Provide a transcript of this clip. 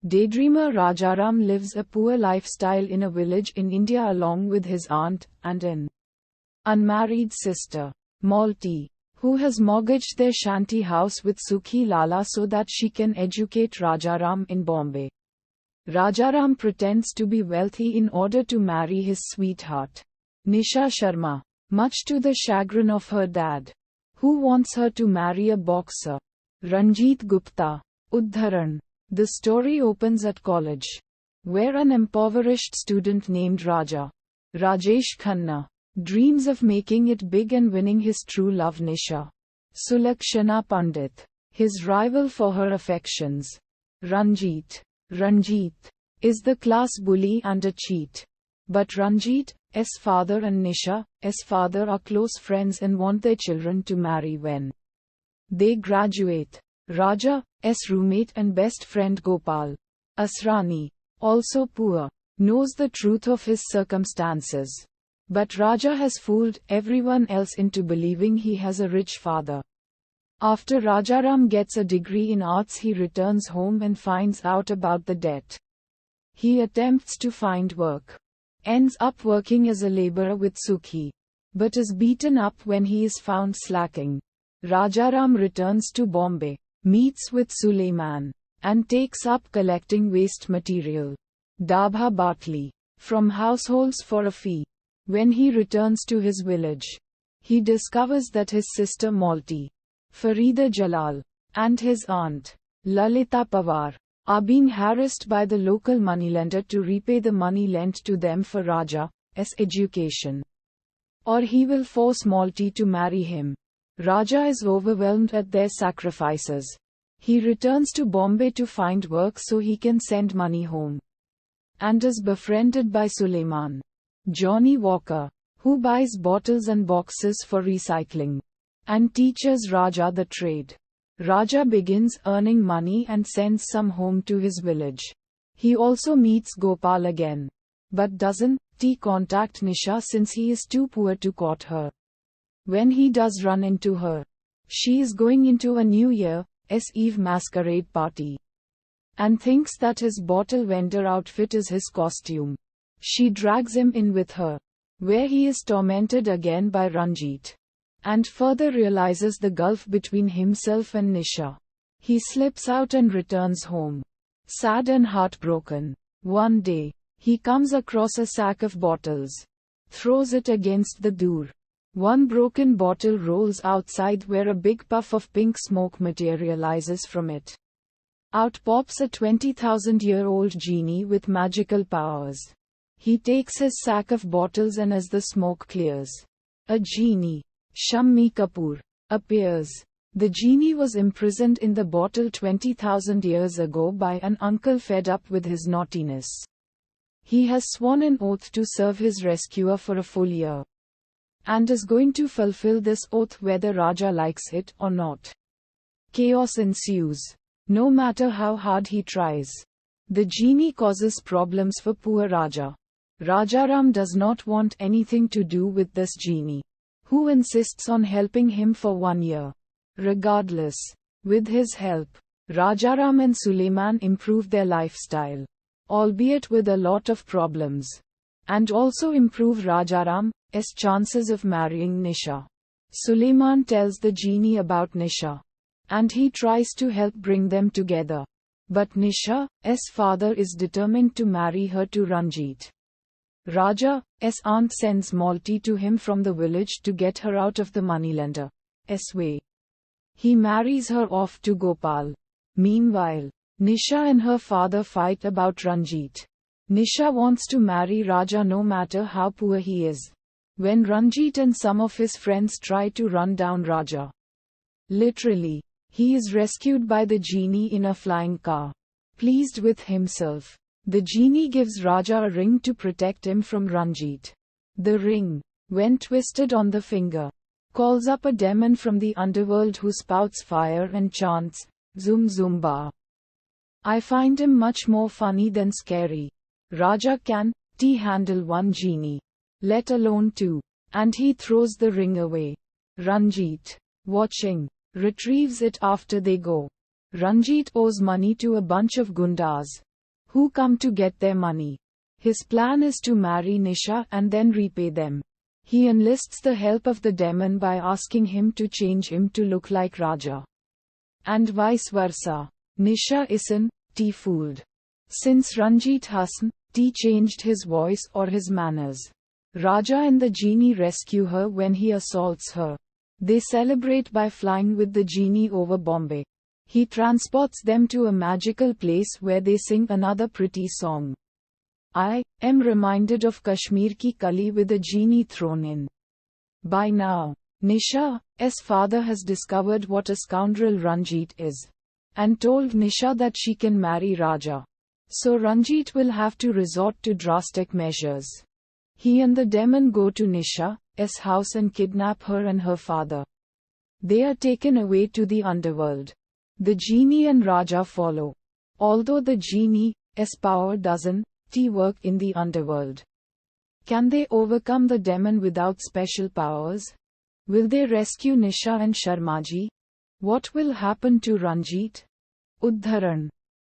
Daydreamer Rajaram lives a poor lifestyle in a village in India along with his aunt and an unmarried sister, Malti, who has mortgaged their shanty house with Sukhi Lala so that she can educate Rajaram in Bombay. Rajaram pretends to be wealthy in order to marry his sweetheart, Nisha Sharma, much to the chagrin of her dad, who wants her to marry a boxer, Ranjit Gupta. Udharan. The story opens at college, where an impoverished student named Rajesh Khanna, dreams of making it big and winning his true love Nisha Sulakshana Pandit, his rival for her affections. Ranjit is the class bully and a cheat. But Ranjit's father and Nisha's father are close friends and want their children to marry when they graduate. Raja's roommate and best friend Gopal Asrani, also poor, knows the truth of his circumstances. But Raja has fooled everyone else into believing he has a rich father. After Rajaram gets a degree in arts, he returns home and finds out about the debt. He attempts to find work, ends up working as a laborer with Sukhi, but is beaten up when he is found slacking. Rajaram returns to Bombay, meets with Suleiman, and takes up collecting waste material, Dabha Batli, from households for a fee. When he returns to his village, he discovers that his sister Malti, Farida Jalal, and his aunt, Lalita Pawar, are being harassed by the local moneylender to repay the money lent to them for Raja's education, or he will force Malti to marry him. Raja is overwhelmed at their sacrifices. He returns to Bombay to find work so he can send money home, and is befriended by Suleiman, Johnny Walker, who buys bottles and boxes for recycling, and teaches Raja the trade. Raja begins earning money and sends some home to his village. He also meets Gopal again, but doesn't contact Nisha since he is too poor to court her. When he does run into her, she is going into a New Year's Eve masquerade party, and thinks that his bottle vendor outfit is his costume. She drags him in with her, where he is tormented again by Ranjit, and further realizes the gulf between himself and Nisha. He slips out and returns home, sad and heartbroken. One day, he comes across a sack of bottles, throws it against the door. One broken bottle rolls outside where a big puff of pink smoke materializes from it. Out pops a 20,000-year-old genie with magical powers. He takes his sack of bottles and as the smoke clears, a genie, Shammi Kapoor, appears. The genie was imprisoned in the bottle 20,000 years ago by an uncle fed up with his naughtiness. He has sworn an oath to serve his rescuer for a full year, and is going to fulfill this oath whether Raja likes it or not. Chaos ensues. No matter how hard he tries, the genie causes problems for poor Raja. Rajaram does not want anything to do with this genie, who insists on helping him for 1 year. Regardless, with his help, Rajaram and Suleiman improve their lifestyle, albeit with a lot of problems, and also improve Rajaram's chances of marrying Nisha. Suleiman tells the genie about Nisha, and he tries to help bring them together. But Nisha's father is determined to marry her to Ranjit. Raja's aunt sends Malti to him from the village to get her out of the moneylender's way. He marries her off to Gopal. Meanwhile, Nisha and her father fight about Ranjit. Nisha wants to marry Raja no matter how poor he is. When Ranjit and some of his friends try to run down Raja, literally, he is rescued by the genie in a flying car. Pleased with himself, the genie gives Raja a ring to protect him from Ranjit. The ring, when twisted on the finger, calls up a demon from the underworld who spouts fire and chants, "Zoom Zoom Ba." I find him much more funny than scary. Raja can't handle one genie, let alone two, and he throws the ring away. Ranjit, watching, retrieves it after they go. Ranjit owes money to a bunch of gundas, who come to get their money. His plan is to marry Nisha and then repay them. He enlists the help of the demon by asking him to change him to look like Raja. And vice versa. Nisha isn't fooled. Since Ranjit hasn't changed his voice or his manners. Raja and the genie rescue her when he assaults her. They celebrate by flying with the genie over Bombay. He transports them to a magical place where they sing another pretty song. I am reminded of Kashmir Ki Kali with a genie thrown in. By now, Nisha's father has discovered what a scoundrel Ranjit is, and told Nisha that she can marry Raja. So Ranjit will have to resort to drastic measures. He and the demon go to Nisha's house and kidnap her and her father. They are taken away to the underworld. The genie and Raja follow. Although the genie's power doesn't work in the underworld. Can they overcome the demon without special powers? Will they rescue Nisha and Sharmaji? What will happen to Ranjit? Uddharan.